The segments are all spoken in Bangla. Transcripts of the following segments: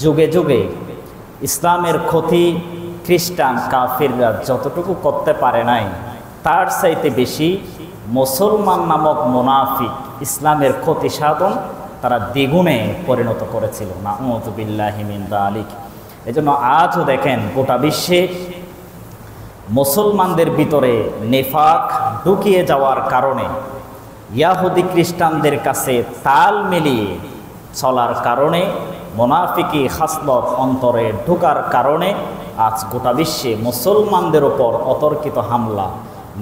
যুগে যুগে ইসলামের ক্ষতি খ্রিস্টান কাফিররা যতটুকু করতে পারে নাই, তার চাইতে বেশি মুসলমান নামক মুনাফিক ইসলামের ক্ষতি সাধন তারা দ্বিগুণে পরিণত করেছিল। নাউযু বিল্লাহি মিন যালিক। এজন্য আজও দেখেন গোটা বিশ্বে মুসলমানদের ভিতরে নেফাক ঢুকিয়ে যাওয়ার কারণে, ইয়াহুদি খ্রিস্টানদের কাছে তাল মিলিয়ে চলার কারণে, মুনাফিকি খাসলত অন্তরে ঢোকার কারণে আজ গোটা বিশ্বে মুসলমানদের ওপর অতর্কিত হামলা,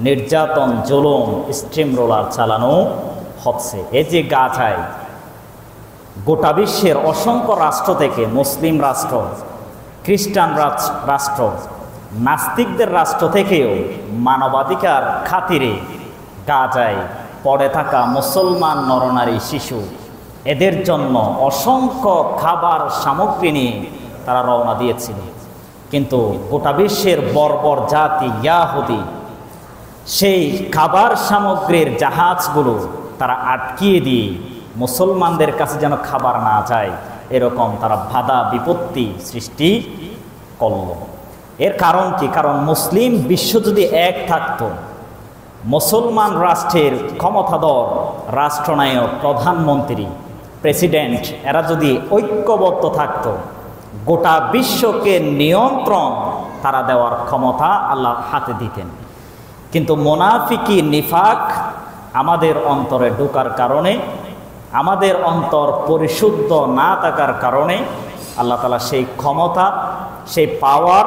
নির্যাতন, জুলুম, স্টিম রোলার চালানো হচ্ছে। এই যে গাজায় গোটা বিশ্বের অসংখ্য রাষ্ট্র থেকে, মুসলিম রাষ্ট্র, খ্রিস্টান রাষ্ট্র, নাস্তিকদের রাষ্ট্র থেকেও মানবাধিকার খাতিরে গাজায় পড়ে থাকা মুসলমান নরনারী, শিশু, এদের জন্য অসংখ্য খাবার সামগ্রী নিয়ে তারা রওনা দিয়েছিল। কিন্তু গোটা বিশ্বের বর্বর জাতি ইয়াহুদি সেই খাবার সামগ্রীর জাহাজগুলো তারা আটকিয়ে দিয়ে মুসলমানদের কাছে যেন খাবার না যায়, এরকম তারা বাধা বিপত্তি সৃষ্টি করল। এর কারণ কি? কারণ মুসলিম বিশ্ব যদি এক থাকতো, মুসলমান রাষ্ট্রের ক্ষমতাধর রাষ্ট্রনায়ক, প্রধানমন্ত্রী, প্রেসিডেন্ট এরা যদি ঐক্যবদ্ধ থাকতো, গোটা বিশ্বকে নিয়ন্ত্রণ তারা দেওয়ার ক্ষমতা আল্লাহর হাতে দিতেন। কিন্তু মুনাফিকি নিফাক আমাদের অন্তরে ঢোকার কারণে, আমাদের অন্তর পরিশুদ্ধ না থাকার কারণে আল্লাহ তাআলা সেই ক্ষমতা, সেই পাওয়ার,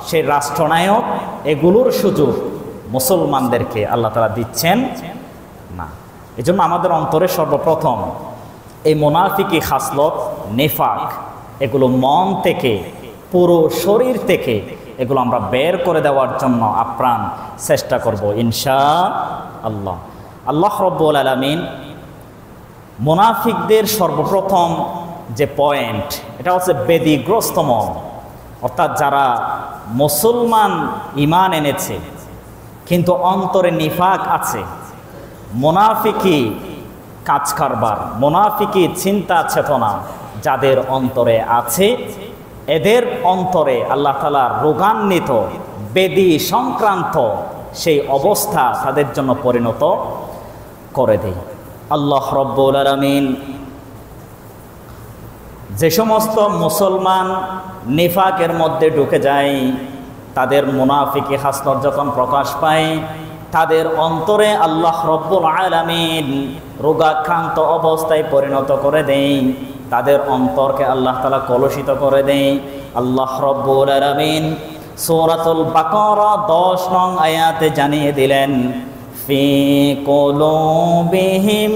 সেই রাষ্ট্রনায়ক এগুলোর সুযোগ মুসলমানদেরকে আল্লাহ তাআলা দিচ্ছেন না। এজন্য আমাদের অন্তরে সর্বপ্রথম এই মুনাফিকি খাসলত, নেফাক, এগুলো মন থেকে, পুরো শরীর থেকে এগুলো আমরা বের করে দেওয়ার জন্য আপ্রাণ চেষ্টা করব ইনশাআল্লাহ। আল্লাহ রাব্বুল আলামিন মুনাফিকদের সর্বপ্রথম যে পয়েন্ট, এটা হচ্ছে বেদিগ্রস্ত মন, অর্থাৎ যারা মুসলমান ঈমান এনেছে কিন্তু অন্তরে নিফাক আছে, মুনাফিকি কাজ কারবার, মুনাফিকি চিন্তা চেতনা যাদের অন্তরে আছে, এদের অন্তরে আল্লাহ তাআলা রোগান্বিত, বেদি সংক্রান্ত সেই অবস্থা তাদের জন্য পরিণত করে দেয়। আল্লাহ রাব্বুল আলামিন যে সমস্ত মুসলমান নিফাকের মধ্যে ঢুকে যায়, তাদের মুনাফিকি খাসলত যখন প্রকাশ পায়, তাদের অন্তরে আল্লাহ রাব্বুল আলামিন রোগাক্রান্ত অবস্থায় পরিণত করে দেয়, তাদের অন্তরকে আল্লাহ তাআলা কলুষিত করে দেয়। আল্লাহ রাব্বুল আলামিন সূরাতুল বাকারা 10 নং আয়াতে জানিয়ে দিলেন, ফি কুলুবিহিম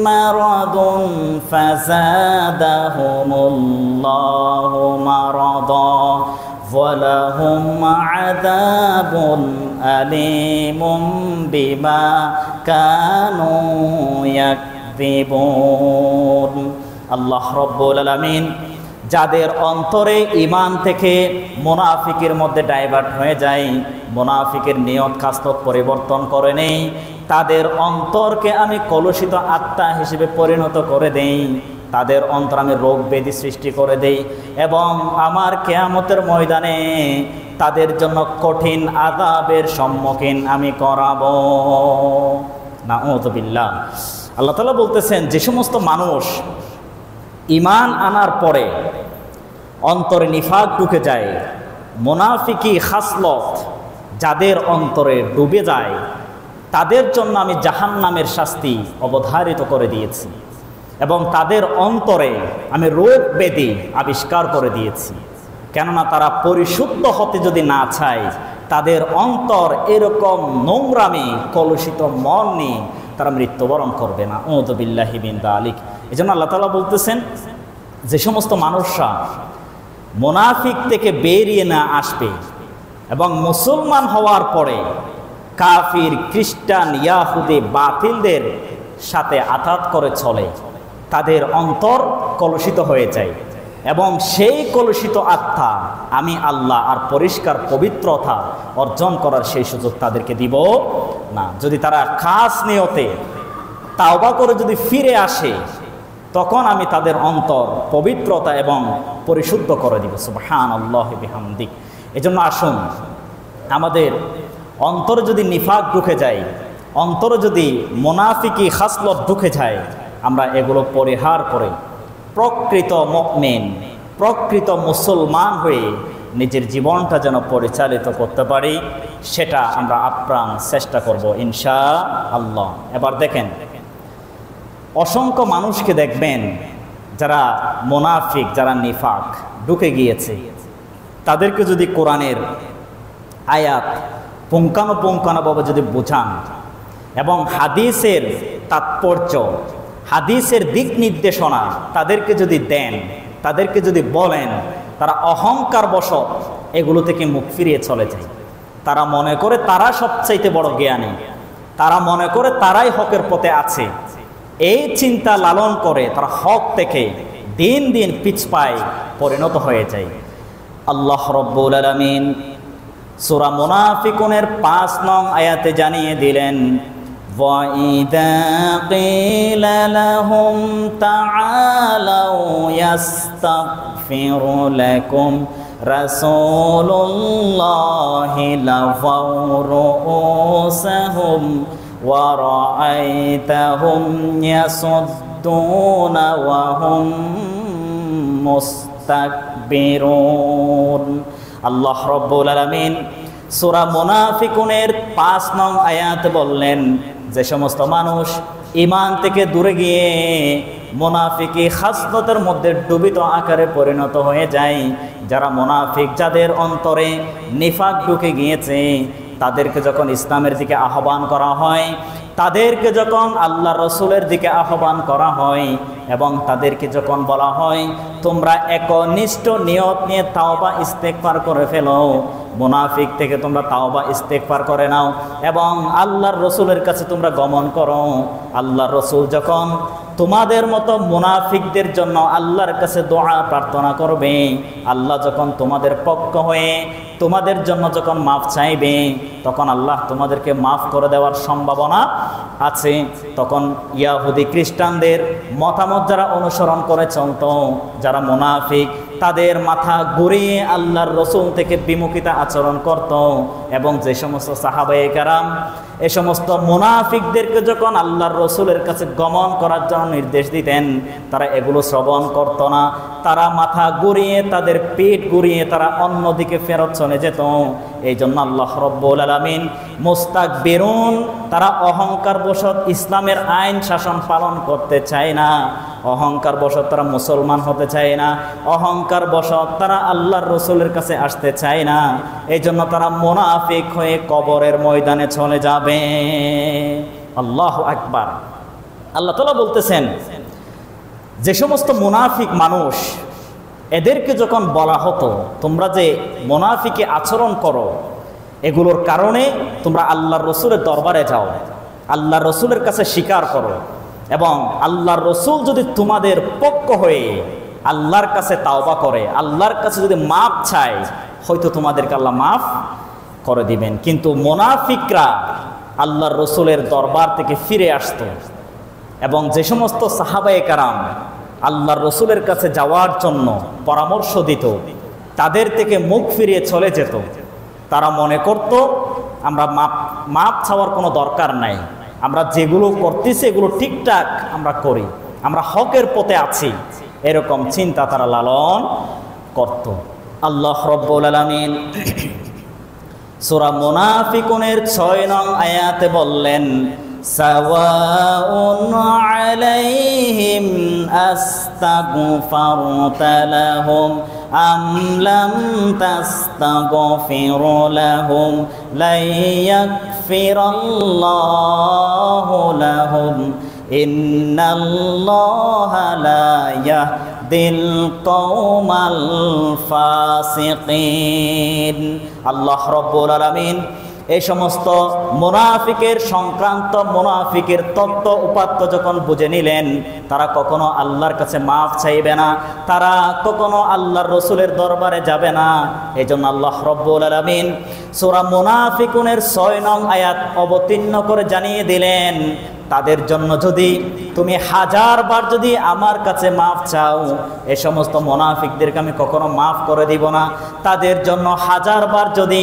মারাদুন ফাযাদাহুমুল্লাহু মারাদা ওয়ালাহুম আযাবুন আলীমুম বিমা কানু ইয়াকযিবুন। আল্লাহ রাব্বুল আলামিন যাদের অন্তরে ঈমান থেকে মুনাফিকের মধ্যে ডাইভার্ট হয়ে যায়, মুনাফিকের নিয়ত খাসলত পরিবর্তন করে নেই, তাদের অন্তরকে আমি কলুষিত আত্মা হিসেবে পরিণত করে দেই, তাদের অন্তর আমি রোগ ব্যাধি সৃষ্টি করে দেই, এবং আমার কিয়ামতের ময়দানে তাদের জন্য কঠিন আযাবের সম্মুখীন আমি করাবো। নাউযু বিল্লাহ। আল্লাহ তাআলা বলতেছেন, যে সমস্ত মানুষ ঈমান আনার পরে অন্তরে নিফাক ঢুকে যায়, মুনাফিকি খাসলত যাদের অন্তরে ডুবে যায়, তাদের জন্য আমি জাহান্নামের শাস্তি অবধারিত করে দিয়েছি, এবং তাদের অন্তরে আমি রোগ ব্যাধি আবিষ্কার করে দিয়েছি। কেননা তারা পরিশুদ্ধ হতে যদি না চায়, তাদের অন্তর এরকম নোংরামি কলুষিত মন নিয়ে তারা মৃত্যুবরণ করবে না। নাউযু বিল্লাহি মিন যালিক। এজন্য আল্লাহ তাআলা বলতেছেন, যে সমস্ত মানুষরা মুনাফিক থেকে বেরিয়ে না আসবে এবং মুসলমান হওয়ার পরে কাফির, খ্রিস্টান, ইয়াহুদি, বাতিলদের সাথে আঘাত করে চলে, তাদের অন্তর কলুষিত হয়ে যায়, এবং সেই কলুষিত আত্মা আমি আল্লাহ আর পরিষ্কার পবিত্রতা অর্জন করার সেই সুযোগ তাদেরকে দিব না। যদি তারা খাস নিয়তে তাওবা করে যদি ফিরে আসে, তখন আমি তাদের অন্তর পবিত্রতা এবং পরিশুদ্ধ করে দিব। সুবহানাল্লাহি বিহামদিহি। এজন্য আসুন, আমাদের অন্তরে যদি নিফাক ঢুকে যায়, অন্তরে যদি মুনাফিকি খাসলত ঢুকে যায়, আমরা এগুলো পরিহার করে প্রকৃত মুমিন, প্রকৃত মুসলমান হয়ে নিজের জীবনটা যেন পরিচালিত করতে পারি, সেটা আমরা আপ্রাণ চেষ্টা করব ইনশাআল্লাহ। এবার দেখেন, অসংখ্য মানুষকে দেখবেন যারা মুনাফিক, যারা নিফাক ঢুকে গিয়েছে, তাদেরকে যদি কোরআনের আয়াত পুঙ্খানুপুঙ্খানুভাবে যদি বোঝান এবং হাদিসের তাৎপর্য, হাদিসের দিক নির্দেশনা তাদেরকে যদি দেন, তাদেরকে যদি বলেন, তারা অহংকার বশত এগুলো থেকে মুখ ফিরিয়ে চলে যায়। তারা মনে করে তারা সবচাইতে বড় জ্ঞানী, তারা মনে করে তারাই হকের পথে আছে। এই চিন্তা লালন করে তারা হক থেকে দিন দিন পিছপায় পরিণত হয়ে যায়। আল্লাহ রাব্বুল আলামিন সূরা মুনাফিকুনের ৫ নং আয়াতে জানিয়ে দিলেন, وَإِذَا قِيلَ لَهُمْ تَعَالَوْا يَسْتَغْفِرْ لَكُمْ رَسُولُ اللَّهِ لَوَّوْا رُءُوسَهُمْ وَرَأَيْتَهُمْ يَصُدُّونَ وَهُمْ মুস্তাকবিরুন। আল্লাহ রাব্বুল আলামিন সূরা মুনাফিকুনের ৫ নং আয়াত বললেন, যে সমস্ত মানুষ ঈমান থেকে দূরে গিয়ে মুনাফিকি খাসলতের মধ্যে ডুবিত আকারে পরিণত হয়ে যায়, যারা মুনাফিক, যাদের অন্তরে নিফাক ঢুকে গিয়েছে, তাদেরকে যখন ইসলামের দিকে আহ্বান করা হয়, তাদেরকে যখন আল্লাহ রসুলের দিকে আহ্বান করা হয় এবং তাদেরকে যখন বলা হয় তোমরা একনিষ্ঠ নিয়ত নিয়ে তাওবা ইস্তেগফার করে ফেলো, মুনাফিক থেকে তোমরা তাওবা ইস্তেগফার করে নাও এবং আল্লাহর রসুলের কাছে তোমরা গমন করো, আল্লাহর রসুল যখন তোমাদের মতো মুনাফিকদের জন্য আল্লাহর কাছে দোয়া প্রার্থনা করবে, আল্লাহ যখন তোমাদের পক্ষ হয়ে তোমাদের জন্য যখন মাফ চাইবে, তখন আল্লাহ তোমাদেরকে মাফ করে দেওয়ার সম্ভাবনা আছে। তখন ইয়াহুদি খ্রিস্টানদের মতামত যারা অনুসরণ করে চলত, যারা মুনাফিক, তাদের মাথা ঘুরিয়ে আল্লাহর রসুল থেকে বিমুখিতা আচরণ করত এবং যে সমস্ত সাহাবায়ে কেরাম এ সমস্ত মুনাফিকদেরকে যখন আল্লাহর রসুলের কাছে গমন করার জন্য নির্দেশ দিতেন, তারা এগুলো শ্রবণ করত না। তারা মাথা ঘুরিয়ে, তাদের পিঠ ঘুরিয়ে তারা অন্যদিকে ফেরত চলে যেত। এই জন্য আল্লাহ রাব্বুল আলামিন মুস্তাকবিরুন, তারা অহংকার বশত ইসলামের আইন শাসন পালন করতে চায় না, অহংকার বশত তারা মুসলমান হতে চায় না, অহংকার বশত তারা আল্লাহর রসুলের কাছে আসতে চায় না। এই জন্য তারা মুনাফিক হয়ে কবরের ময়দানে চলে যাবে। আল্লাহু আকবার। আল্লাহ তাআলা বলতেছেন, যে সমস্ত মুনাফিক মানুষ, এদেরকে যখন বলা হতো তোমরা যে মুনাফিকে আচরণ করো, এগুলোর কারণে তোমরা আল্লাহর রসুলের দরবারে যাও, আল্লাহর রসুলের কাছে স্বীকার করো এবং আল্লাহর রসুল যদি তোমাদের পক্ষ হয়ে আল্লাহর কাছে তাওবা করে, আল্লাহর কাছে যদি মাফ চায়, হয়তো তোমাদেরকে আল্লাহ মাফ করে দিবেন। কিন্তু মুনাফিকরা আল্লাহর রসুলের দরবার থেকে ফিরে আসতো এবং যে সমস্ত সাহাবায়ে কেরাম আল্লাহর রসুলের কাছে যাওয়ার জন্য পরামর্শ দিত, তাদের থেকে মুখ ফিরিয়ে চলে যেত। তারা মনে করত আমরা মাপ চাওয়ার কোনো দরকার নাই, আমরা যেগুলো করতেছি এগুলো ঠিকঠাক আমরা করি, আমরা হকের পথে আছি, এরকম চিন্তা তারা লালন করত। আল্লাহ রাব্বুল আলামিন সূরা মুনাফিকুনের ৬ নং আয়াতে বললেন, সাওয়াউন আলাইহিম আস্তাগফারতা লাহুম আম লাম তাস্তাগফির লাহুম লা ইয়াগফিরাল্লাহু লাহুম ইন্নাল্লাহা লা ইয়াহদিল কওমাল ফাসিকিন। আল্লাহ রাব্বুল আলামিন এই সমস্ত মুনাফিকের সংক্রান্ত, মুনাফিকের তত্ত্ব উপাত্ত যখন বুঝে নিলেন, তারা কখনো আল্লাহর কাছে মাফ চাইবে না, তারা কখনো আল্লাহর রসুলের দরবারে যাবে না। এই জন্য আল্লাহ রাব্বুল আলামিন সূরা মুনাফিকুনের ৬ নং আয়াত অবতীর্ণ করে জানিয়ে দিলেন, তাদের জন্য যদি তুমি 1000 বার যদি আমার কাছে মাফ চাও, এ সমস্ত মুনাফিকদেরকে আমি কখনো মাফ করে দিব না। তাদের জন্য 1000 বার যদি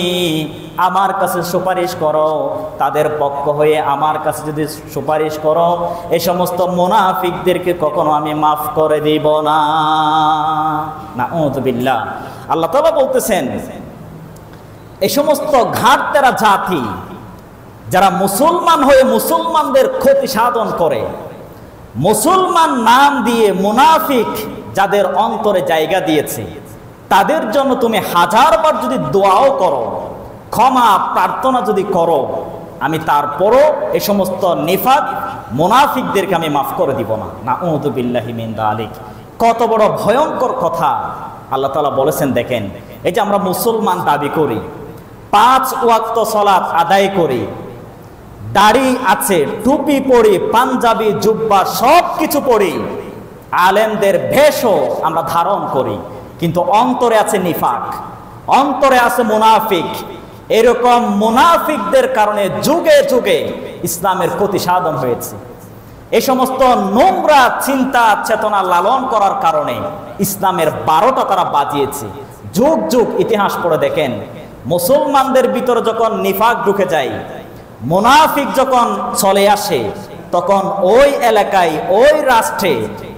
আমার কাছে সুপারিশ করো, তাদের পক্ষ হয়ে আমার কাছে যদি সুপারিশ করো, এ সমস্ত মুনাফিকদেরকে কখনো আমি মাফ করে দিব না। নাউযুবিল্লাহ। আল্লাহ তাআলা বলতেছেন, এই সমস্ত ঘাটতেরা জাতি যারা মুসলমান হয়ে মুসলমানদের ক্ষতি সাধন করে, মুসলমান নাম দিয়ে মুনাফিক যাদের অন্তরে জায়গা দিয়েছে, তাদের জন্য তুমি 1000 বার যদি দোয়াও করো, ক্ষমা প্রার্থনা যদি করো, আমি তারপরও এই সমস্ত নিফাক মুনাফিকদেরকে আমি মাফ করে দিব না। নাউযু বিল্লাহি মিন যালিক। কত বড় ভয়ঙ্কর কথা আল্লাহ তাআলা বলেছেন। দেখেন, এই যে আমরা মুসলমান দাবি করি, 5 ওয়াক্ত সালাত আদায় করি, দাড়ি আছে, টুপি পরি, পাঞ্জাবি জুব্বা সব কিছু পরি, আলেমদের ভেষও আমরা ধারণ করি, কিন্তু অন্তরে আছে নিফাক, অন্তরে আছে মুনাফিক। এরকম মুনাফিকদের কারণে যুগে যুগে ইসলামের ক্ষতি সাধন হয়েছে। এই সমস্ত নোংরা চিন্তা চেতনা লালন করার কারণে ইসলামের 12টা তারা বাজিয়েছে। যুগ যুগ ইতিহাস পড়ে দেখেন, মুসলমানদের ভিতরে যখন নিফাক ঢুকে যায়, মুনাফিক যখন চলে আসে, তখন ওই এলাকায় ওই রাষ্ট্রে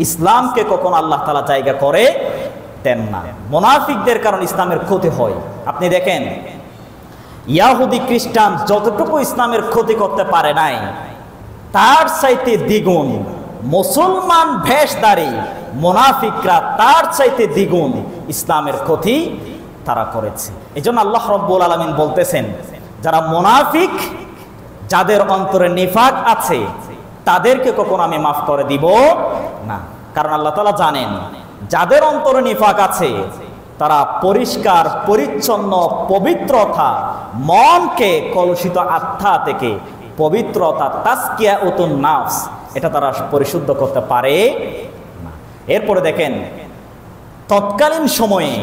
ইসলামকে কখন আল্লাহ তাআলা জায়গা করে দেন না। মুনাফিকদের কারণে ইসলামের ক্ষতি হয়। আপনি দেখেন, ইহুদি খ্রিস্টান যতটুকু ইসলামের ক্ষতি করতে পারে নাই, তার চাইতে দ্বিগুণ মুসলমান ভেষধারী মুনাফিকরা তার চাইতে দ্বিগুণ ইসলামের ক্ষতি তারা করেছে। এজন্য আল্লাহ রাব্বুল আলামিন বলতেছেন, যারা মুনাফিক, যাদের অন্তরে নিফাক আছে, তাদেরকে কখনো আমি মাফ করে দিব না। কারণ আল্লাহ তাআলা জানেন, যাদের অন্তরে নিফাক আছে তারা পরিষ্কার পরিচ্ছন্ন পবিত্রতা, মনকে কলুষিত আত্মা থেকে পবিত্রতা, তাজকিয়াতুন নাফস, এটা তারা পরিশুদ্ধ করতে পারে না। এরপরে দেখেন, তৎকালীন সময়ে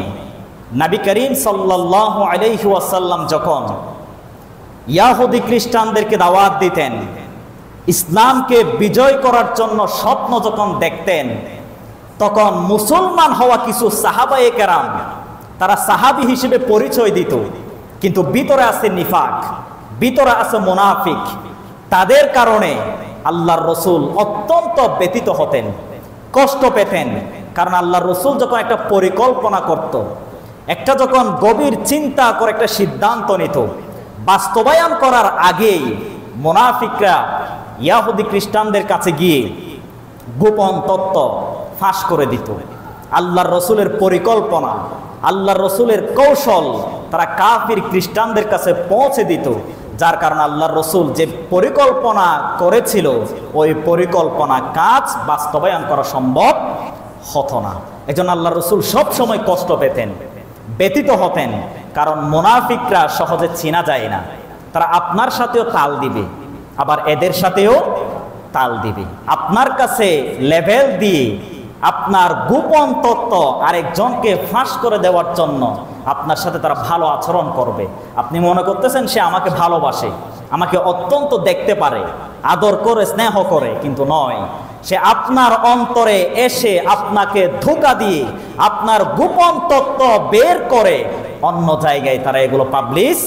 নবী করিম সাল্লাল্লাহু আলাইহি ওয়াসাল্লাম যখন ইহুদি খ্রিস্টানদেরকে দাওয়াত দিতেন, ইসলামকে বিজয় করার জন্য স্বপ্ন যখন দেখতেন, তখন মুসলমান হওয়া কিছু সাহাবায়ে কেরাম তারা সাহাবী হিসেবে পরিচয় দিত, কিন্তু ভিতরে আছে নিফাক, ভিতরে আছে মুনাফিক। তাদের কারণে আল্লাহর রাসূল অত্যন্ত ব্যথিত হতেন, কষ্ট পেতেন। কারণ আল্লাহর রাসূল যখন একটা পরিকল্পনা করত, একটা যখন গভীর চিন্তা করে একটা সিদ্ধান্ত নিত, বাস্তবায়ন করার আগেই মুনাফিকরা ইহুদি খ্রিস্টানদের কাছে গিয়ে গোপন তত্ত্ব ফাঁস করে দিত। আল্লাহর রাসূলের পরিকল্পনা, আল্লাহর রাসূলের কৌশল তারা কাফির খ্রিস্টানদের কাছে পৌঁছে দিত, যার কারণে আল্লাহর রাসূল যে পরিকল্পনা করেছিল, ওই পরিকল্পনা কাজ বাস্তবায়ন করা সম্ভব হতো না। এজন্য আল্লাহর রাসূল সব সময় কষ্ট পেতেন, ব্যথিত হতেন। কারণ মুনাফিকরা সহজে চেনা যায় না, তারা আপনার সাথেও তাল দিবে, আবার এদের সাথেও তাল দিবে। আপনার কাছে লেভেল দিয়ে আপনার গোপন তত্ত্ব আরেকজনকে ফাঁস করে দেওয়ার জন্য আপনার সাথে তারা ভালো আচরণ করবে। আপনি মনে করতেছেন সে আমাকে ভালোবাসে, আমাকে অত্যন্ত দেখতে পারে, আদর করে, স্নেহ করে, কিন্তু নয়। সে আপনার অন্তরে এসে আপনাকে ধোঁকা দিয়ে আপনার গোপন তত্ত্ব বের করে অন্য জায়গায় তারা এগুলো পাবলিশ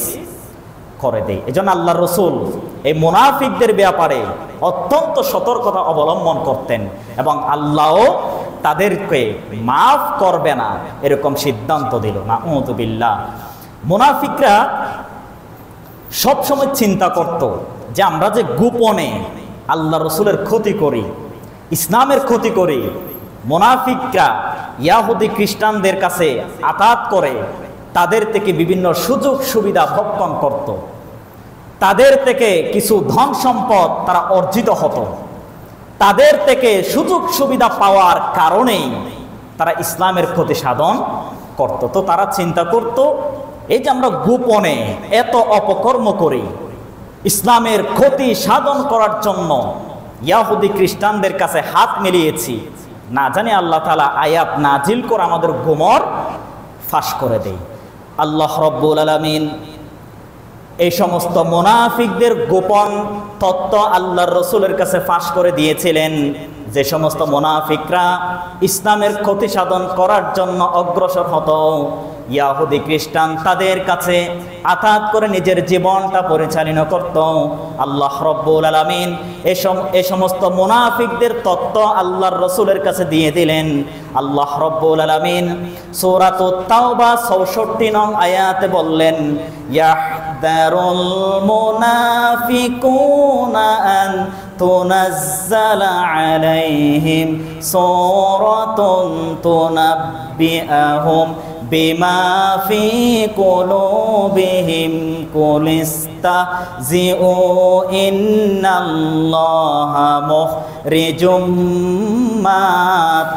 করে দেয়। এজন্য আল্লাহর রাসূল এই মুনাফিকদের ব্যাপারে অত্যন্ত সতর্কতা অবলম্বন করতেন, এবং আল্লাহও তাদেরকে মাফ করবে না এরকম সিদ্ধান্ত দিল। নাউযু বিল্লাহ। মুনাফিকরা সবসময় চিন্তা করত যে আমরা যে গোপনে আল্লাহ রাসূলের ক্ষতি করি, ইসলামের ক্ষতি করি, মুনাফিকরা ইহুদি খ্রিস্টানদের কাছে আতাত করে তাদের থেকে বিভিন্ন সুযোগ সুবিধা ভক্ষণ করত, তাদের থেকে কিছু ধন সম্পদ তারা অর্জিত হতো, তাদের থেকে সুযোগ সুবিধা পাওয়ার কারণেই তারা ইসলামের ক্ষতি সাধন করত। তো তারা চিন্তা করত, এই যে আমরা গোপনে এত অপকর্ম করি, ইসলামের ক্ষতি সাধন করার জন্য ইহুদি খ্রিস্টানদের কাছে হাত মিলিয়েছি, না জানি আল্লাহ তাআলা আয়াত নাজিল করে আমাদের গোমর ফাঁস করে দেয়। আল্লাহ রাব্বুল আলামিন এই সমস্ত মুনাফিকদের গোপন তত্ত্ব আল্লাহর রসুলের কাছে ফাঁস করে দিয়েছিলেন। যে সমস্ত মুনাফিকরা ইসলামের ক্ষতি সাধন করার জন্য অগ্রসর হতো, ইয়াহুদি খ্রিস্টান তাদের কাছে আঘাত করে নিজের জীবনটা পরিচালনা করত, আল্লাহ রব্বুল আলামিন এ সমস্ত মুনাফিকদের তত্ত্ব আল্লাহর রসুলের কাছে দিয়ে দিলেন। আল্লাহ রব্বুল আলামিন সূরাতুত তাওবা ৬৪ নং আয়াতে বললেন, ইয়াহদারুল মুনাফিকুনা আন তুনাজ্জালা আলাইহিম সূরাতুন তুনাব্বিউহুম বিমা ফি কুলুবিহিম কুল ইস্তাহজিউ ইন্নাল্লাহা মুখরিজুম মা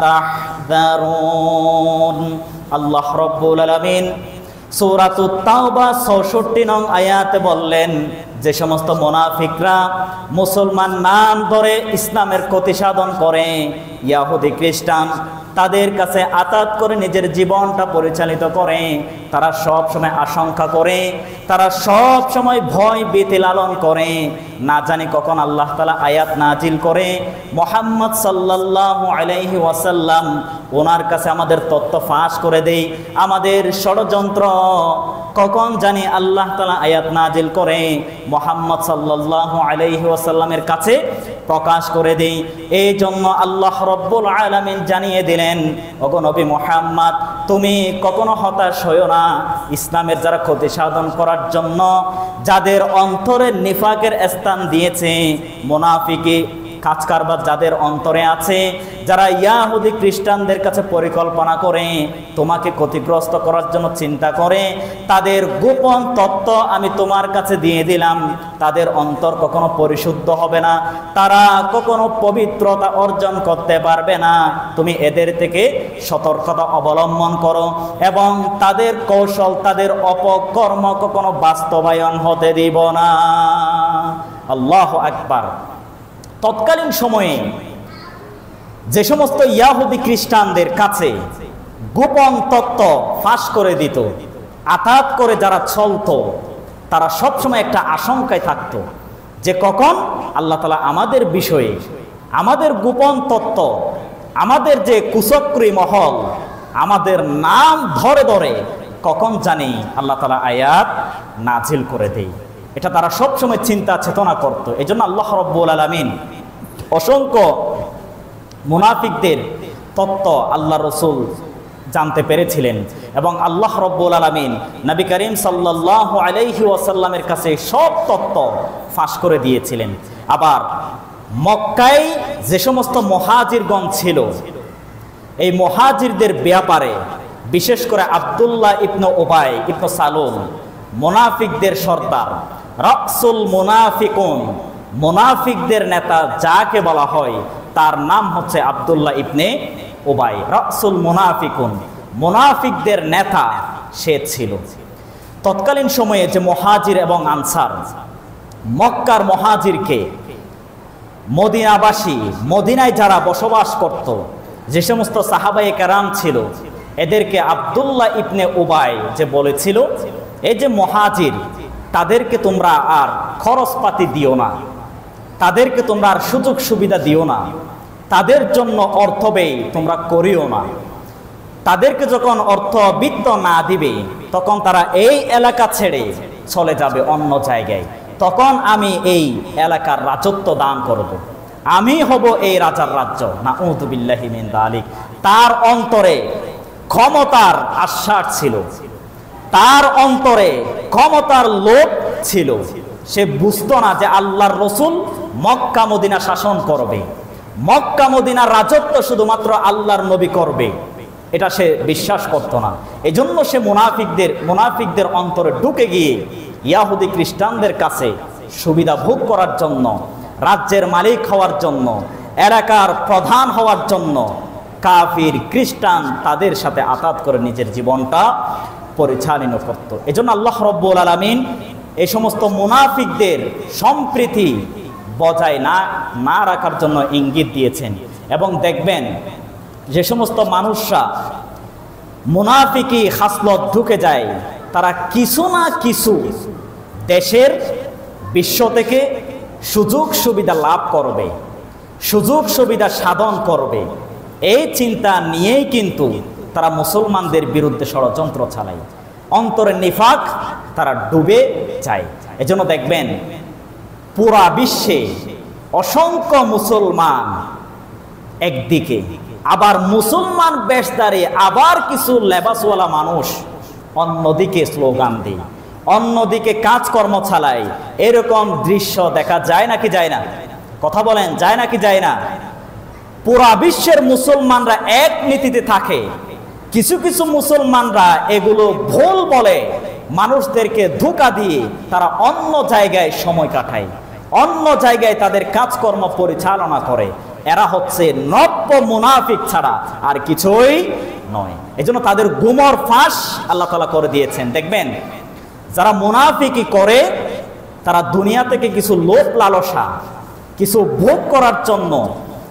তাহযারুন। আল্লাহ রাব্বুল আলামিন সূরাতুত তাওবা ৬৪ নং আয়াতে বললেন, যে সমস্ত মুনাফিকরা মুসলমান নাম ধরে ইসলামের ক্ষতি সাধন করে, ইয়াহুদি খ্রিস্টান তাদের কাছে আঘাত করে নিজের জীবনটা পরিচালিত করে, তারা সব সময় আশঙ্কা করে, তারা সব সময় ভয় ভীতি লালন করে, না জানি কখন আল্লাহ তাআলা আয়াত নাজিল করে মুহাম্মদ সাল্লাল্লাহু আলাইহি ওয়াসাল্লাম ওনার কাছে আমাদের তথ্য ফাঁস করে দেই, আমাদের ষড়যন্ত্র কখন জানি আল্লাহ তাআলা আয়াত নাজিল করে মুহাম্মদ সাল্লাল্লাহু আলাইহি ওয়াসাল্লামের কাছে প্রকাশ করে দেই। এই জন্য আল্লাহ রব্বুল আলামিন জানিয়ে দিলেন, ওগো নবী মুহাম্মদ, তুমি কখনো হতাশ হইও না। ইসলামের যারা ক্ষতি সাধন করার জন্য যাদের অন্তরে নিফাকের স্থান দিয়েছে, মুনাফিকি কাজ কারবার যাদের অন্তরে আছে, যারা ইয়াহুদি খ্রিস্টানদের কাছে পরিকল্পনা করে তোমাকে ক্ষতিগ্রস্ত করার জন্য চিন্তা করে, তাদের গোপন তত্ত্ব আমি তোমার কাছে দিয়ে দিলাম। তাদের অন্তর কখনো পরিশুদ্ধ হবে না, তারা কখনো পবিত্রতা অর্জন করতে পারবে না। তুমি এদের থেকে সতর্কতা অবলম্বন করো এবং তাদের কৌশল, তাদের অপকর্ম কখনো বাস্তবায়ন হতে দিব না। আল্লাহু আকবার। তৎকালীন সময়ে যে সমস্ত ইয়াহুদি খ্রিস্টানদের কাছে গোপন তত্ত্ব ফাঁস করে দিত, আঘাত করে যারা চলত, তারা সবসময় একটা আশঙ্কায় থাকত যে কখন আল্লাহ তাআলা আমাদের বিষয়ে, আমাদের গোপন তত্ত্ব, আমাদের যে কুচক্রী মহল, আমাদের নাম ধরে ধরে কখন জানি আল্লাহ তাআলা আয়াত নাজিল করে দেয়। এটা তারা সবসময় চিন্তা চেতনা করত। এই জন্য আল্লাহ রব্বুল আলামিন অসংখ্য মুনাফিকদের তত্ত্ব আল্লাহ রসুল জানতে পেরেছিলেন এবং আল্লাহ রব্বুল আলামিন নবী করিম সাল্লাল্লাহু আলাইহি ওয়াসাল্লামের কাছে সব তত্ত্ব ফাঁস করে দিয়েছিলেন। আবার মক্কায় যে সমস্ত মুহাজিরগণ ছিল, এই মুহাজিরদের ব্যাপারে বিশেষ করে আব্দুল্লাহ ইবনে উবাই ইবনে সালুল, মুনাফিকদের সর্দার, রাসুল মুনাফিকুন, মুনাফিকদের নেতা যাকে বলা হয় তার নাম হচ্ছে আব্দুল্লাহ ইবনে উবাই, রাসুল মুনাফিকুন, মুনাফিকদের নেতা সে ছিল। তৎকালীন সময়ে যে মুহাজির এবং আনসার, মক্কার মুহাজিরকে মদিনাবাসী, মদিনায় যারা বসবাস করত, যে সমস্ত সাহাবায়ে কেরাম ছিল, এদেরকে আব্দুল্লাহ ইবনে উবাই যে বলেছিল, এই যে মুহাজির, তাদেরকে তোমরা আর খরচপাতি দিও না, তাদেরকে তোমরা আর সুযোগ সুবিধা দিও না, তাদের জন্য অর্থ ব্যয় তোমরা করিও না। তাদেরকে যখন অর্থ বিত্ত না দিবে তখন তারা এই এলাকা ছেড়ে চলে যাবে অন্য জায়গায়, তখন আমি এই এলাকার রাজত্ব দান করব, আমি হব এই রাজার রাজ্য। নাউযু বিল্লাহি মিন যালিক। তার অন্তরে ক্ষমতার আশ্বাস ছিল, তার অন্তরে ক্ষমতার লোভ ছিল। সে বুঝতো না যে আল্লাহর রসুল মক্কা মদিনা শাসন করবে, মক্কা মদিনার রাজত্ব শুধুমাত্র আল্লাহর নবী করবে, এটা সে বিশ্বাস করত না। এজন্য সে মুনাফিকদের অন্তরে ঢুকে গিয়ে ইয়াহুদি খ্রিস্টানদের কাছে সুবিধা ভোগ করার জন্য, রাজ্যের মালিক হওয়ার জন্য, এলাকার প্রধান হওয়ার জন্য কাফির খ্রিস্টান তাদের সাথে আঘাত করে নিজের জীবনটা পরিচালনা করত। এজন্য আল্লাহ রব্বুল আলামিন এই সমস্ত মুনাফিকদের সম্প্রীতি বজায় না রাখার জন্য ইঙ্গিত দিয়েছেন। এবং দেখবেন যে সমস্ত মানুষরা মুনাফিকি খাসলত ঢুকে যায়, তারা কিছু না কিছু দেশের বিশ্ব থেকে সুযোগ সুবিধা লাভ করবে, সুযোগ সুবিধা সাধন করবে, এই চিন্তা নিয়েই কিন্তু তারা মুসলমানদের বিরুদ্ধে ষড়যন্ত্র চালায়। অন্তরের নিফাক তারা ডুবে যায়। এজন্য দেখবেন পুরা বিশ্বে অসংখ্য মুসলমান একদিকে, আবার মুসলমান বেশধারী আবার কিছু লেবাসওয়ালা মানুষ অন্যদিকে স্লোগান দেয়, অন্যদিকে কাজকর্ম চালায়। এরকম দৃশ্য দেখা যায় নাকি যায় না? কথা বলেন, যায় নাকি যায় না? পুরা বিশ্বের মুসলমানরা এক নীতিতে থাকে, কিছু কিছু মুসলমানরা এগুলো ভুল বলে মানুষদেরকে ধোঁকা দিয়ে তারা অন্য জায়গায় সময় কাটায়, অন্য জায়গায় তাদের কাজকর্ম পরিচালনা করে। এরা হচ্ছে নব্য মুনাফিক ছাড়া আর কিছুই নয়। এজন্য তাদের গুমর ফাঁস আল্লাহ তাআলা করে দিয়েছেন। দেখবেন যারা মুনাফিকি করে তারা দুনিয়া থেকে কিছু লোভ লালসা, কিছু ভোগ করার জন্য,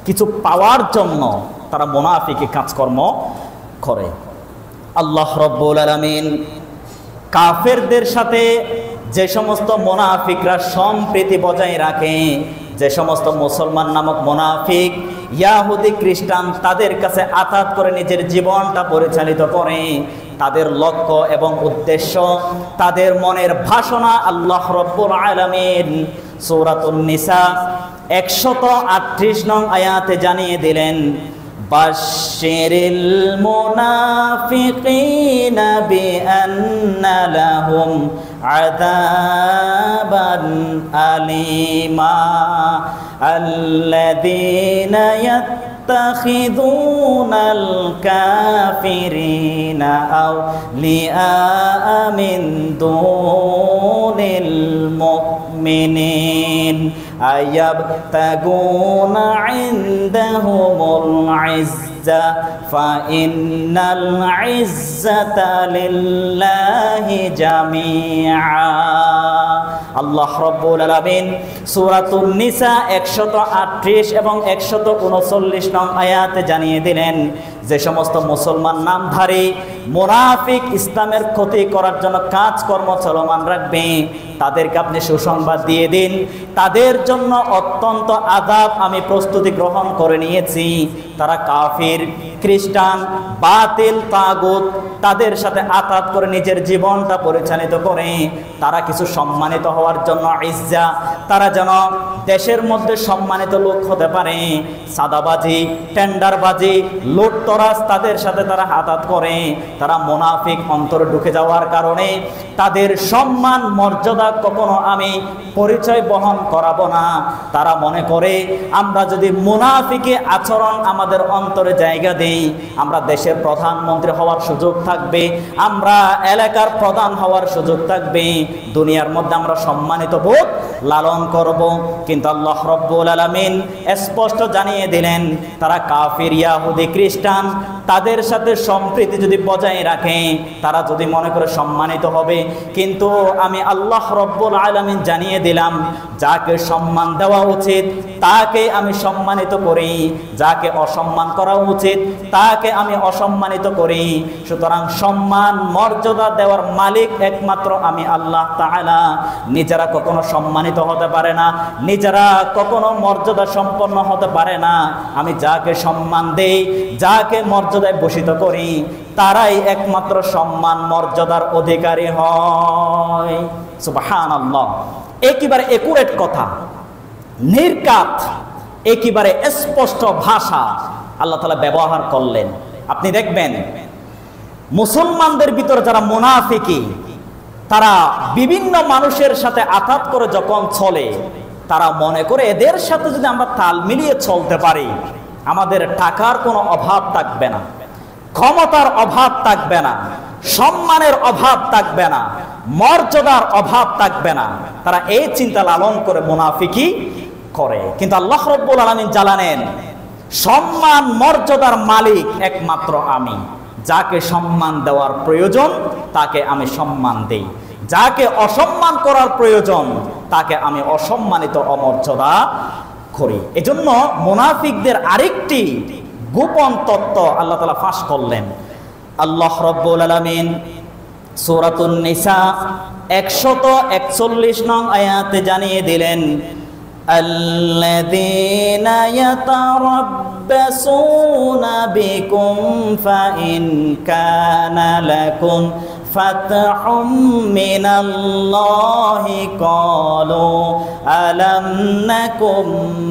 কিছু পাওয়ার জন্য তারা মুনাফিকি কাজকর্ম করে। আল্লাহ রাব্বুল আলামিন কাফেরদের সাথে যে সমস্ত মুনাফিকরা সম্প্রীতি বজায় রাখে, যে সমস্ত মুসলমান নামক মুনাফিক ইয়াহুদি খ্রিস্টান তাদের কাছে আতাত করে নিজের জীবনটা পরিচালিত করে, তাদের লক্ষ্য এবং উদ্দেশ্য, তাদের মনের ভাষণা আল্লাহ রাব্বুল আলামিন সূরাতুন নিসা 138 নং আয়াতে জানিয়ে দিলেন, বাশশিরিল মুনাফিকিনা বিআন্না লাহুম আযাবান আলিমা আল্লাযীনা ইয়াত্তাখিযুনাল কাফিরিনা আওলিয়া মিন দুনিল মুমিনিন আয়াবতাগুনা ইনদাহুমুল ইজ্জা ফাইন্নাল ইজ্জাতা লিল্লাহি জামিআ। আল্লাহ রাব্বুল আলামিন সূরাতুন নিসা 138 এবং 139 নং আয়াতে জানিয়ে দিলেন, যে সমস্ত মুসলমান নামধারী মুনাফিক ইসলামের ক্ষতি করার জন্য কাজকর্ম চলমান রাখবে, তাদেরকে আপনি সুসংবাদ দিয়ে দিন, তাদের জন্য অত্যন্ত আযাব আমি প্রস্তুতি গ্রহণ করে নিয়েছি। তারা কাফির, খ্রিস্টান, বাতিল, তাগুত তাদের সাথে আতাত করে নিজের জীবনটা পরিচালিত করে তারা কিছু সম্মানিত হওয়ার জন্য ইজ্জা, তারা যেন দেশের মধ্যে সম্মানিত লোক হতে পারে, সাদাবাজি, টেন্ডারবাজি, লুটতরাজ তাদের সাথে তারা আতাত করে। তারা মুনাফিক অন্তরে ঢুকে যাওয়ার কারণে তাদের সম্মান মর্যাদা কখনো আমি পরিচয় বহন করাবো না। তারা মনে করে আমরা যদি মুনাফিকে আচরণ আমাদের অন্তরে জায়গা দেই, আমরা দেশের প্রধানমন্ত্রী হওয়ার সুযোগ থাকবে, আমরা এলাকার প্রধান হওয়ার সুযোগ থাকবে, দুনিয়ার মধ্যে আমরা সম্মানিত বোধ লালন করব। কিন্তু আল্লাহ রাব্বুল আলামিন স্পষ্ট জানিয়ে দিলেন, তারা কাফির, ইয়াহুদি, খ্রিস্টান তাদের সাথে সম্প্রীতি যদি বজায় রাখে, তারা যদি মনে করে সম্মানিত হবে, কিন্তু আমি আল্লাহ রাব্বুল আলামিন জানিয়ে দিলাম, যাকে সম্মান দেওয়া উচিত তাকে আমি সম্মানিত করি, যাকে অসম্মান করা উচিত তাকে আমি অসম্মানিত করি। সুতরাং সম্মান মর্যাদা দেওয়ার মালিক একমাত্র আমি আল্লাহ তাআলা। নিজেরা কখনো সম্মানিত হতে পারে না, নিজেরা কখনো মর্যাদা সম্পন্ন হতে পারে না। আমি যাকে সম্মান দেই, যাকে মর্যাদায় ভূষিত করি, তারাই একমাত্র সম্মান মর্যাদার অধিকারী হয়। সুবহানাল্লাহ। একেবারে একুরেট কথা, নির্ঘাত, একেবারে স্পষ্ট ভাষা আল্লাহ তাআলা ব্যবহার করলেন। আপনি দেখবেন মুসলমানদের ভিতরে যারা মুনাফিকি, তারা বিভিন্ন মানুষের সাথে আঘাত করে যখন চলে, তারা মনে করে এদের সাথে যদি আমরা তাল মিলিয়ে চলতে পারি, আমাদের টাকার কোনো অভাব থাকবে না, ক্ষমতার অভাব থাকবে না, সম্মানের অভাব থাকবে না, মর্যাদার অভাব থাকবে না। তারা এই চিন্তা লালন করে মুনাফিকি করে। কিন্তু আল্লাহ রাব্বুল আলামিন জানালেন, সম্মান মর্যাদার মালিক একমাত্র আমি। যাকে সম্মান দেওয়ার প্রয়োজন তাকে আমি সম্মান দেই, যাকে অসম্মান করার প্রয়োজন তাকে আমি অসম্মানিত, অমর্যাদা করি। এজন্য মুনাফিকদের আরেকটি গোপন তত্ত্ব আল্লাহ তাআলা ফাঁস করলেন। আল্লাহ রাব্বুল আলামিন সূরাতুন নিসা 141 নং আয়াতে জানিয়ে দিলেন, আল্লাযীনা ইয়াতারাব্বাসুনা বিকুম ফাইন কানা লাকুম ফাতহুম মিনাল্লাহি ক্বালু আলাম নাকুম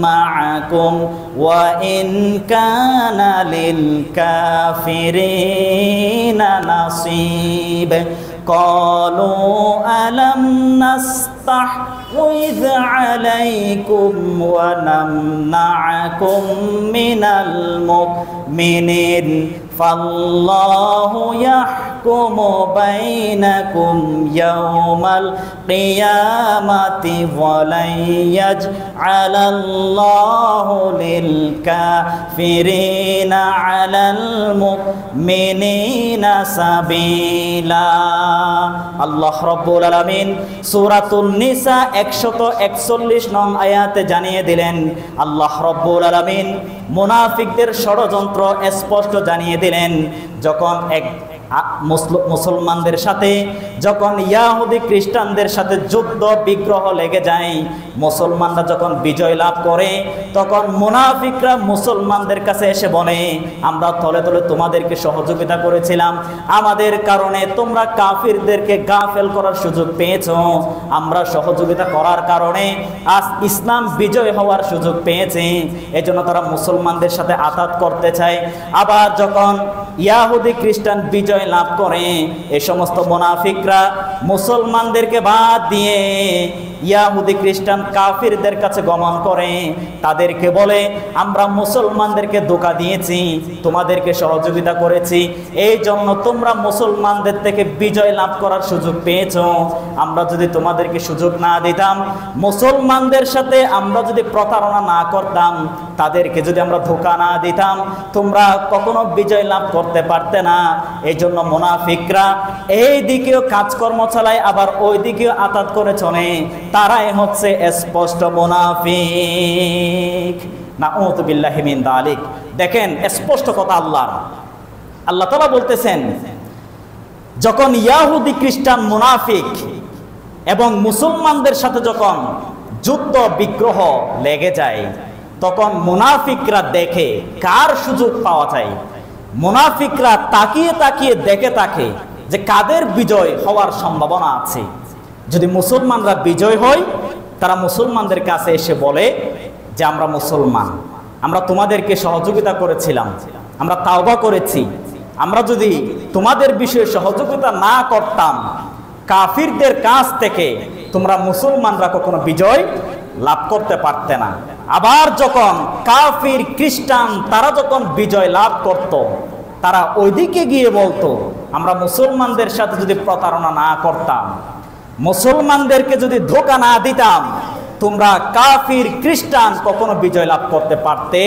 মাআকুম ওয়া ইন কানা লিল কাফিরিনা নাসীব ক্বালু আলাম নাস্তাহওয়িয আলাইকুম ওয়া নামনা'কুম মিনাল মুমিনিন ফাল্লাহু ইয়াহকুমু বাইনাকুম ইয়াওমাল কিয়ামাতি ওয়া লা ইয়াজআলাল্লাহু লিল কাফিরিনা আলাল মুমিনিনা সাবিলা। আল্লাহ রাব্বুল আলামিন সূরাতুন নিসা 141 নং আয়াতে জানিয়ে দিলেন, আল্লাহ রাব্বুল আলামিন মুনাফিকদের ষড়যন্ত্র স্পষ্ট জানিয়ে দিলেন। যখন এক মুসলমানদের সাথে যখন ইয়াহুদি খ্রিস্টানদের সাথে যুদ্ধ বিগ্রহ লেগে যায়, মুসলমানরা যখন বিজয় লাভ করে, তখন মুনাফিকরা মুসলমানদের কাছে এসে বলে, আমরা তলে তলে তোমাদেরকে সহযোগিতা করেছিলাম, আমাদের কারণে তোমরা কাফিরদেরকে গাফেল করার সুযোগ পেয়েছো, আমরা সহযোগিতা করার কারণে আজ ইসলাম বিজয় হওয়ার সুযোগ পেয়েছে, এজন্য তারা মুসলমানদের সাথে আঘাত করতে চায়। আবার যখন ইয়াহুদি খ্রিস্টান বিজয় লাভ করে, এই সমস্ত মুনাফিকরা মুসলমানদেরকে বাদ দিয়ে ইয়াহুদি খ্রিস্টান কাফিরদের কাছে গমন করে, তাদেরকে বলে আমরা মুসলমানদেরকে ধোঁকা দিয়েছি, তোমাদেরকে সহযোগিতা করেছি, এই জন্য তোমরা মুসলমানদের থেকে বিজয় লাভ করার সুযোগ পেয়েছো। আমরা যদি তোমাদেরকে সুযোগ না দিতাম, মুসলমানদের সাথে আমরা যদি প্রতারণা না করতাম, তাদেরকে যদি আমরা ধোঁকা না দিতাম, তোমরা কখনো বিজয় লাভ করতে পারতে না। এই জন্য মুনাফিকরা এই দিকেও কাজকর্ম চালায়, আবার ওই দিকেও আঘাত করে চলে, তারাই হচ্ছে স্পষ্ট মুনাফিক। নাউযু বিল্লাহি মিন যালিক। দেখেন স্পষ্ট কথা আল্লাহ তাআলা বলতেছেন, যখন ইয়াহুদি খ্রিস্টান মুনাফিক এবং মুসলমানদের সাথে যখন যুদ্ধ বিগ্রহ লেগে যায়, তখন মুনাফিকরা দেখে কার সুযোগ পাওয়া যায়। মুনাফিকরা তাকিয়ে তাকিয়ে দেখে থাকে যে কাদের বিজয় হওয়ার সম্ভাবনা আছে। যদি মুসলমানরা বিজয় হয়, তারা মুসলমানদের কাছে এসে বলে যে আমরা মুসলমান, আমরা তোমাদেরকে সহযোগিতা করেছিলাম, আমরা তাওবা করেছি, আমরা যদি তোমাদের বিষয়ে সহযোগিতা না করতাম, কাফিরদের কাছ থেকে তোমরা মুসলমানরা কখনো বিজয় লাভ করতে পারতে না। আবার যখন কাফির খ্রিস্টান তারা যখন বিজয় লাভ করত, তারা ওইদিকে গিয়ে বলতো আমরা মুসলমানদের সাথে যদি প্রতারণা না করতাম, মুসলমানদেরকে যদি ধোঁকা না দিতাম, তোমরা কাফির খ্রিস্টান কখনো বিজয় লাভ করতে পারতে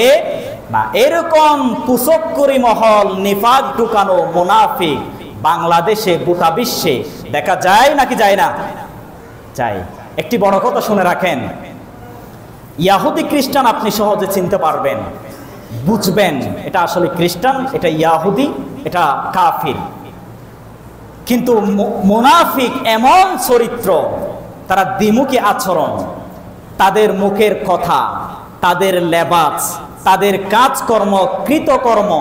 না। এরকম কুচক্করি মহল, নিফাক ঢুকানো মুনাফিক বাংলাদেশে গোটা বিশ্বে দেখা যায় নাকি যায় না? যায়। একটি বড় কথা শুনে রাখেন, ইয়াহুদি খ্রিস্টান আপনি সহজে চিনতে পারবেন, বুঝবেন এটা আসলে খ্রিস্টান, এটা ইয়াহুদি, এটা কাফির। কিন্তু মুনাফিক এমন চরিত্র, তারা দ্বিমুখী আচরণ, তাদের মুখের কথা, তাদের লেবাস, তাদের কাজকর্ম, কৃতকর্ম,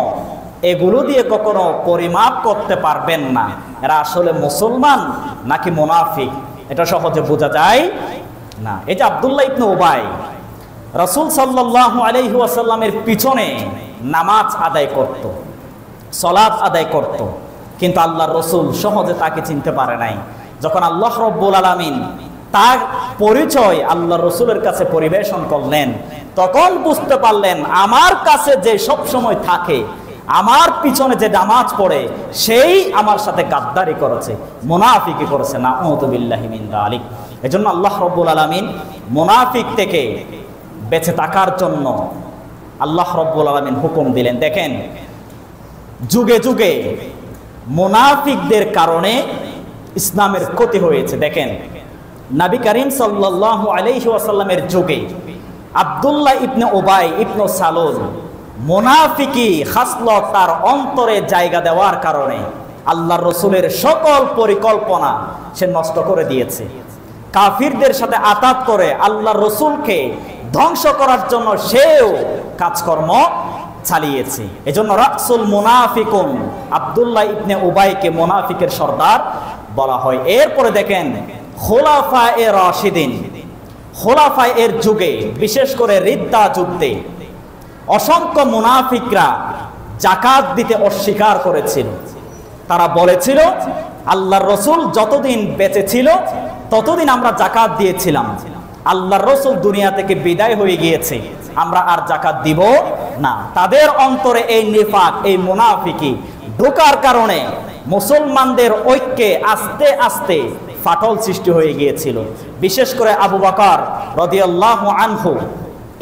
এগুলো দিয়ে কখনো পরিমাপ করতে পারবেন না এরা আসলে মুসলমান নাকি মুনাফিক, এটা সহজে বোঝা যায় না। এই যে আব্দুল্লাহ ইবনে উবাই রাসূল সাল্লাল্লাহু আলাইহি ওয়াসাল্লামের পিছনে নামাজ আদায় করত, সালাত আদায় করত, কিন্তু আল্লাহর রাসূল সহজে তাকে চিনতে পারে নাই। যখন আল্লাহ রাব্বুল আলামিন তার পরিচয় আল্লাহর রাসূলের কাছে পরিবেশন করলেন, তখন বুঝতে পারলেন আমার কাছে যে সব সময় থাকে, আমার পিছনে যে নামাজ পড়ে, সেই আমার সাথে গাদ্দারি করেছে, মুনাফিকি করেছে। নাউযু বিল্লাহি মিন যালিক। এজন্য আল্লাহ রাব্বুল আলামিন মুনাফিক থেকে বেঁচে থাকার জন্য আল্লাহ রাব্বুল আলামিন হুকুম দিলেন। দেখেন যুগে যুগে মুনাফিকদের কারণে ইসলামের ক্ষতি হয়েছে। দেখেন নবী করিম সাল্লাল্লাহু আলাইহি ওয়াসাল্লামের যুগে আব্দুল্লাহ ইবনে উবাই ইবনে সালুল মুনাফিকি খাসলত তার অন্তরে জায়গা দেওয়ার কারণে আল্লাহর রসুলের সকল পরিকল্পনা সে নষ্ট করে দিয়েছে। কাফিরদের সাথে আতাত করে আল্লাহর রসুলকে ধ্বংস করার জন্য সেও কাজকর্ম চালিয়েছে। এজন্য রাসূল মুনাফিকুন, আব্দুল্লাহ ইবনে উবাইকে মুনাফিকের সর্দার বলা হয়। এরপরে দেখেন খোলাফায়ে রাশিদিন, খোলাফায়ে এর যুগে বিশেষ করে রিদ্দা যুদ্ধে অসংখ্য মুনাফিকরা যাকাত দিতে অস্বীকার করেছিল। তারা বলেছিল আল্লাহর রসুল যতদিন বেঁচে ছিল ততদিন আমরা যাকাত দিয়েছিলাম, আল্লাহর রসুল দুনিয়া থেকে বিদায় হয়ে গিয়েছে, আমরা আর যাকাত দিব না। তাদের অন্তরে এই নিফাক, এই মুনাফিকি ঢোকার কারণে মুসলমানদের ঐক্যে আস্তে আস্তে ফাটল সৃষ্টি হয়ে গিয়েছিল। বিশেষ করে আবু বকর রাদিয়াল্লাহু আনহু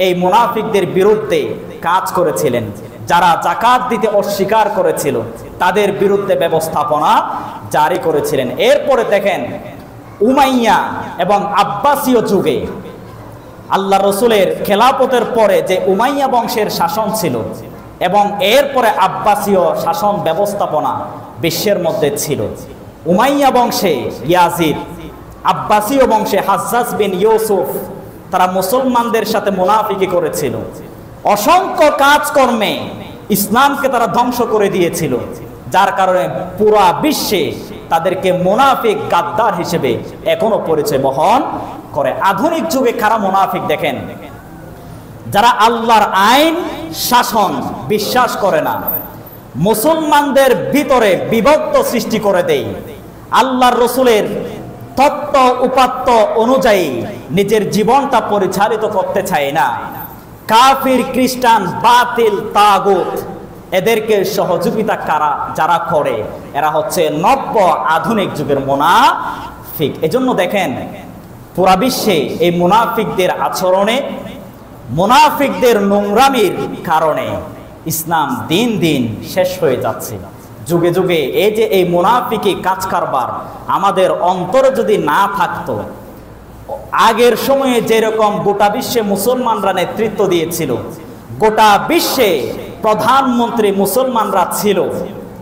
এই মুনাফিকদের বিরুদ্ধে কাজ করেছিলেন। যারা যাকাত দিতে অস্বীকার করেছিল তাদের বিরুদ্ধে ব্যবস্থাপনা জারি করেছিলেন। এরপরে দেখেন উমাইয়া এবং আব্বাসীয় যুগে আল্লাহ রসুলের খেলাফতের পরে যে উমাইয়া বংশের শাসন ছিল এবং এরপরে আব্বাসীয় শাসন ব্যবস্থাপনা বিশ্বের মধ্যে ছিল। উমাইয়া বংশে ইয়াজিদ, আব্বাসীয় বংশে হাজ্জাজ বিন ইউসুফ, তারা মুসলমানদের সাথে মুনাফিকি করেছিল। অসংখ্য কাজকর্মে ইসলামকে তারা ধ্বংস করে দিয়েছিল, যার কারণে পুরা বিশ্বে তাদেরকে মুনাফিক গাদ্দার হিসেবে এখনো পরিচয় বহন করে। আধুনিক যুগে কারা মুনাফিক দেখেন? যারা আল্লাহর আইন শাসন বিশ্বাস করে না, মুসলমানদের ভিতরে বিভক্ত সৃষ্টি করে দেয়, আল্লাহর রসুলের তত্ত্ব উপাত্ত অনুযায়ী নিজের জীবনটা পরিচালিত করতে চায় না, কাফির, খ্রিস্টান, বাতিল, তাগুত, এদেরকে সহযোগিতা যারা করে এরা হচ্ছে নব্য আধুনিক যুগের মুনাফিক। এজন্য দেখেন পুরা বিশ্বে এই মুনাফিকদের আচরণে, মুনাফিকদের নোংরামির কারণে ইসলাম দিন দিন শেষ হয়ে যাচ্ছে। যুগে যুগে এই যে এই মুনাফিকি কাজ কারবার আমাদের অন্তরে যদি না থাকতো, আগের সময়ে যেরকম গোটা বিশ্বে মুসলমানরা নেতৃত্ব দিয়েছিল, গোটা বিশ্বে প্রধানমন্ত্রী মুসলমানরা ছিল,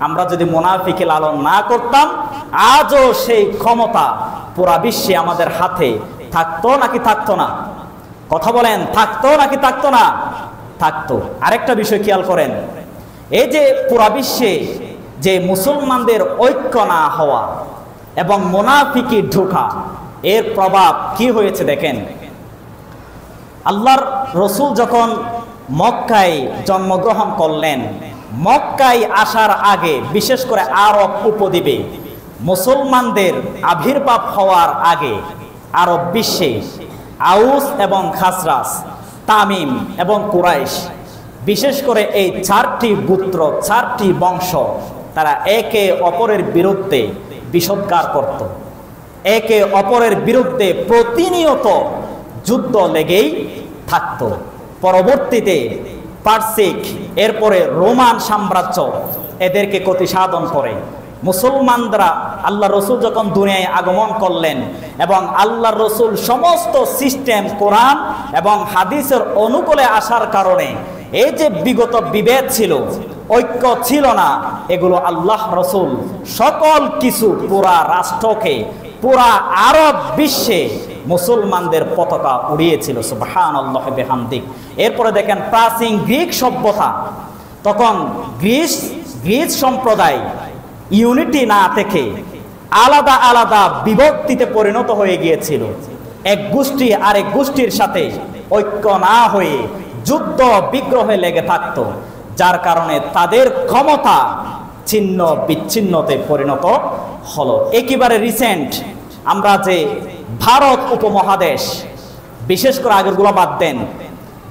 আমরা যদি মুনাফিকি লালন না করতাম আজও সেই ক্ষমতা পুরা বিশ্বে আমাদের হাতে থাকতো নাকি থাকতো না? কথা বলেন, থাকতো নাকি থাকতো না? থাকতো। আরেকটা বিষয় খেয়াল করেন, এই যে পুরা বিশ্বে যে মুসলমানদের ঐক্য না হওয়া এবং মুনাফিকি ঢোকা, এর প্রভাব কি হয়েছে দেখেন। আল্লাহর রসুল যখন মক্কায় জন্মগ্রহণ করলেন, মক্কায় আসার আগে বিশেষ করে আরব উপদ্বীপে মুসলমানদের আবির্ভাব হওয়ার আগে আরব বিশ্বে আউস এবং খাজরাজ, তামিম এবং কুরাইশ, বিশেষ করে এই চারটি গোত্র, চারটি বংশ, তারা একে অপরের বিরুদ্ধে বিষোদ্গার করত, একে অপরের বিরুদ্ধে প্রতিনিয়ত যুদ্ধ লেগেই থাকত। পরবর্তীতে পার্সিক, এরপরে রোমান সাম্রাজ্য এদেরকে ক্ষতি সাধন করে। মুসলমানরা আল্লাহ রসুল যখন দুনিয়ায় আগমন করলেন এবং আল্লাহ রসুল সমস্ত সিস্টেম কোরআন এবং হাদিসের অনুকূলে আসার কারণে এই যে বিগত বিভেদ ছিল, ঐক্য ছিল না, এগুলো আল্লাহ রসুল সকল কিছু পুরা রাষ্ট্রকে, পুরা আরব বিশ্বে মুসলমানদের পতাকা উড়িয়েছিল। সুবহানাল্লাহি ওয়া বিহামদিহি। এরপরে দেখেন প্রাচীন গ্রিক সভ্যতা, তখন গ্রিস সম্প্রদায় ইউনিটি না থেকে আলাদা আলাদা বিভক্তিতে পরিণত হয়ে গিয়েছিল। এক গোষ্ঠী আরেক গোষ্ঠীর সাথে ঐক্য না হয়ে যুদ্ধ বিগ্রহে লেগে থাকত, যার কারণে তাদের ক্ষমতা ছিন্ন বিচ্ছিন্নতে পরিণত হলো। একেবারে রিসেন্ট আমরা যে ভারত উপমহাদেশ, বিশেষ করে আগেরগুলো বাদ দেন,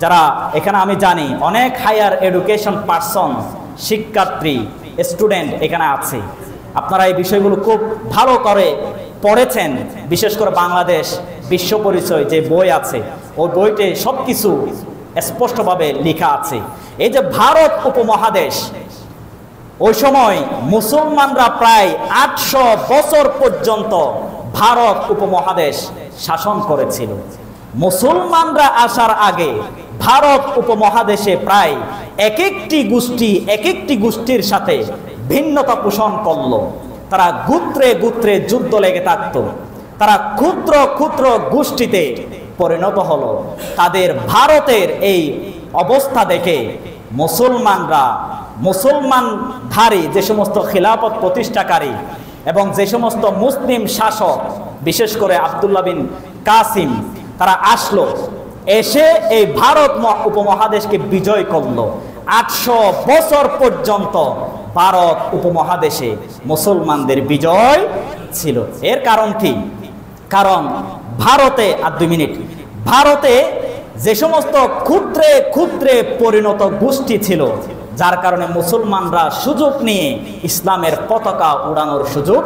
যারা এখানে আমি জানি অনেক হায়ার এডুকেশন পার্সন, শিক্ষার্থী, স্টুডেন্ট এখানে আছে, আপনারা এই বিষয়গুলো খুব ভালো করে পড়েছেন। বিশেষ করে বাংলাদেশ বিশ্ব পরিচয় যে বই আছে, ওই বইতে সব কিছু স্পষ্টভাবে লেখা আছে। এই যে ভারত উপমহাদেশ, ওই সময় মুসলমানরা প্রায় 800 বছর পর্যন্ত ভারত উপমহাদেশ শাসন করেছিল। মুসলমানরা আসার আগে ভারত উপমহাদেশে প্রায় এক একটি গোষ্ঠীর সাথে ভিন্নতা পোষণ করলো, তারা গোত্রে গোত্রে যুদ্ধ লেগে থাকতো, তারা ক্ষুদ্র ক্ষুদ্র গোষ্ঠীতে পরিণত হলো। তাদের ভারতের এই অবস্থা দেখে মুসলমানরা, মুসলমানধারী যে সমস্ত খিলাফত প্রতিষ্ঠাকারী এবং যে সমস্ত মুসলিম শাসক, বিশেষ করে আব্দুল্লাহ বিন কাসিম, তারা আসলো, এসে এই ভারত উপমহাদেশকে বিজয় করলো। 800 বছর পর্যন্ত ভারত উপমহাদেশে মুসলমানদের বিজয় ছিল। এর কারণ কি? কারণ ভারতে, আর 2 মিনিট, ভারতে যে সমস্ত ক্ষুদ্রে ক্ষুদ্রে পরিণত গোষ্ঠী ছিল, যার কারণে মুসলমানরা সুযোগ নিয়ে ইসলামের পতাকা উড়ানোর সুযোগ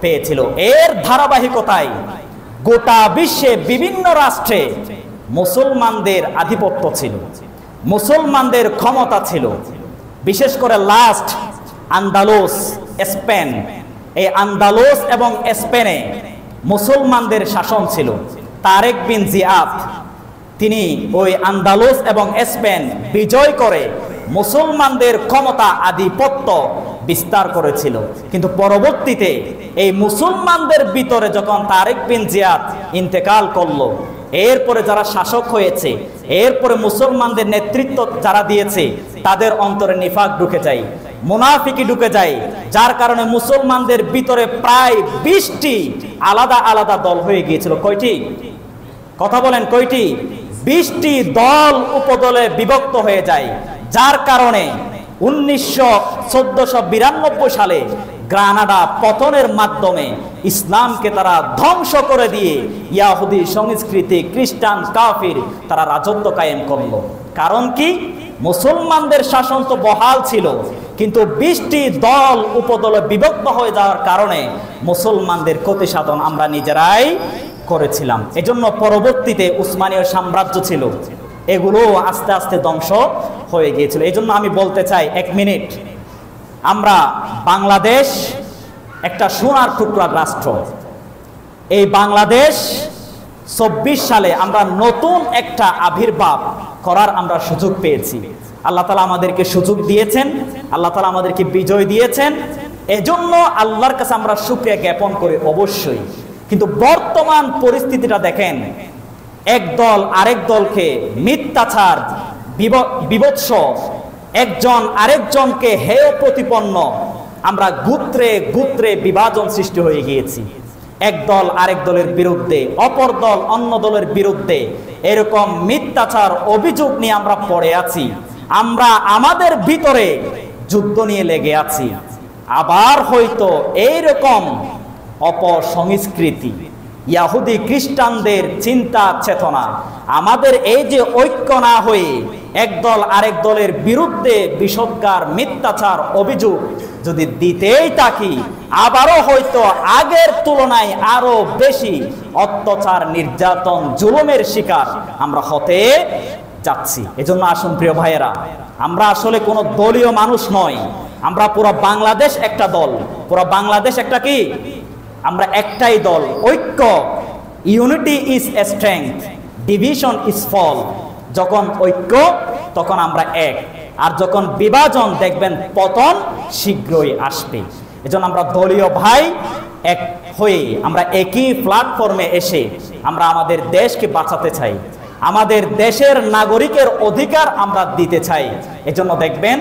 পেয়েছিল। এর ধারাবাহিকতায় গোটা বিশ্বে বিভিন্ন রাষ্ট্রে মুসলমানদের আধিপত্য ছিল, মুসলমানদের ক্ষমতা ছিল। বিশেষ করে লাস্ট আন্দালুস, স্পেন, এই আন্দালুস এবং স্পেনে মুসলমানদের শাসন ছিল। তারেক বিন জিয়াদ তিনি ওই আন্দালুস এবং স্পেন বিজয় করে মুসলমানদের ক্ষমতা আধিপত্য বিস্তার করেছিল। কিন্তু পরবর্তীতে এই মুসলমানদের ভিতরে যখন তারেক বিন জিয়াদ ইন্তেকাল করলো, এরপরে যারা শাসক হয়েছে, এরপরে মুসলমানদের নেতৃত্ব যারা দিয়েছে, তাদের অন্তরে নিফাক ঢুকে যায়, মুনাফিকি ঢুকে যায়, যার কারণে মুসলমানদের ভিতরে প্রায় 20টি আলাদা আলাদা দল হয়ে গিয়েছিল। কয়টি? কথা বলেন, কয়টি? 20টি দল উপদলে বিভক্ত হয়ে যায়, যার কারণে 1492 সালে গ্রানাডা পতনের মাধ্যমে ইসলামকে তারা ধ্বংস করে দিয়ে ইয়াহুদি সংস্কৃতি, খ্রিস্টান, কাফির তারা রাজত্ব কায়েম করলো। কারণ কি? মুসলমানদের শাসন তো বহাল ছিল, কিন্তু 20টি দল উপদলে বিভক্ত হয়ে যাওয়ার কারণে মুসলমানদের ক্ষতি সাধন আমরা নিজেরাই করেছিলাম। এজন্য পরবর্তীতে উসমানীয় সাম্রাজ্য ছিল, এগুলো আস্তে আস্তে ধ্বংস হয়ে গিয়েছিল। এই জন্য আমি বলতে চাই, 1 মিনিট, আমরা বাংলাদেশ একটা সোনার টুকরা রাষ্ট্র। এই বাংলাদেশ 24 সালে আমরা নতুন একটা আবির্ভাব করার আমরা সুযোগ পেয়েছি। আল্লাহ তাআলা আমাদেরকে সুযোগ দিয়েছেন, আল্লাহ তাআলা আমাদেরকে বিজয় দিয়েছেন। এজন্য আল্লাহর কাছে আমরা শুকরিয়া জ্ঞাপন করি অবশ্যই। কিন্তু বর্তমান পরিস্থিতিটা দেখেন, এক দল আরেক দলকে মিথ্যাচার, বিভৎস, একজন আরেকজনকে হেয় প্রতিপন্ন, আমরা গোত্রে গোত্রে বিভাজন সৃষ্টি হয়ে গিয়েছি। এক দল আরেক দলের বিরুদ্ধে, অপর দল অন্য দলের বিরুদ্ধে, এরকম মিথ্যাচার অভিযোগ নিয়ে আমরা পড়ে আছি। আমরা আমাদের ভিতরে যুদ্ধ নিয়ে লেগে আছি। আবার হয়তো এইরকম অপসংস্কৃতি, ইয়াহুদি খ্রিস্টানদের চিন্তা চেতনা, আমাদের এই যে ঐক্য না হয়ে একদল আরেক দলের বিরুদ্ধে বিষোদ্গার, মিথ্যাচার অভিযোগ যদি দিতেই থাকি, আবারও হয়তো আগের তুলনায় আরো বেশি অত্যাচার, নির্যাতন, জুলুমের শিকার আমরা হতে যাচ্ছি। এজন্য আসুন প্রিয় ভাইয়েরা, আমরা আসলে কোনো দলীয় মানুষ নয়, আমরা পুরো বাংলাদেশ একটা দল, পুরো বাংলাদেশ একটা কি, আমরা একটাই দল। ঐক্য, unity is a strength, division is fall. যখন ঐক্য তখন আমরা এক, আর যখন বিভাজন দেখবেন পতন শীঘ্রই আসবে। এজন্য আমরা দলীয় ভাই এক হয়ে আমরা একই প্ল্যাটফর্মে এসে আমরা আমাদের দেশকে বাঁচাতে চাই, আমাদের দেশের নাগরিকের অধিকার আমরা দিতে চাই। এজন্য দেখবেন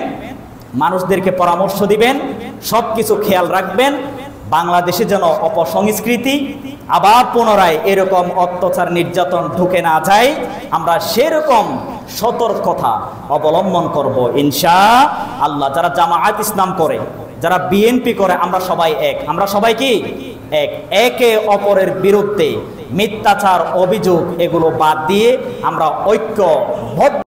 মানুষদেরকে পরামর্শ দিবেন, সব কিছু খেয়াল রাখবেন, বাংলাদেশে যেন অপসংস্কৃতি আবার পুনরায় এরকম অত্যাচার, নির্যাতন ঢুকে না যায়, আমরা সেরকম সতর্কতা অবলম্বন করব ইনশাআল্লাহ। যারা জামায়াত ইসলাম করে, যারা বিএনপি করে, আমরা সবাই এক। আমরা সবাই কি এক? একে অপরের বিরুদ্ধে মিথ্যাচার, অভিযোগ এগুলো বাদ দিয়ে আমরা ঐক্যবদ্ধ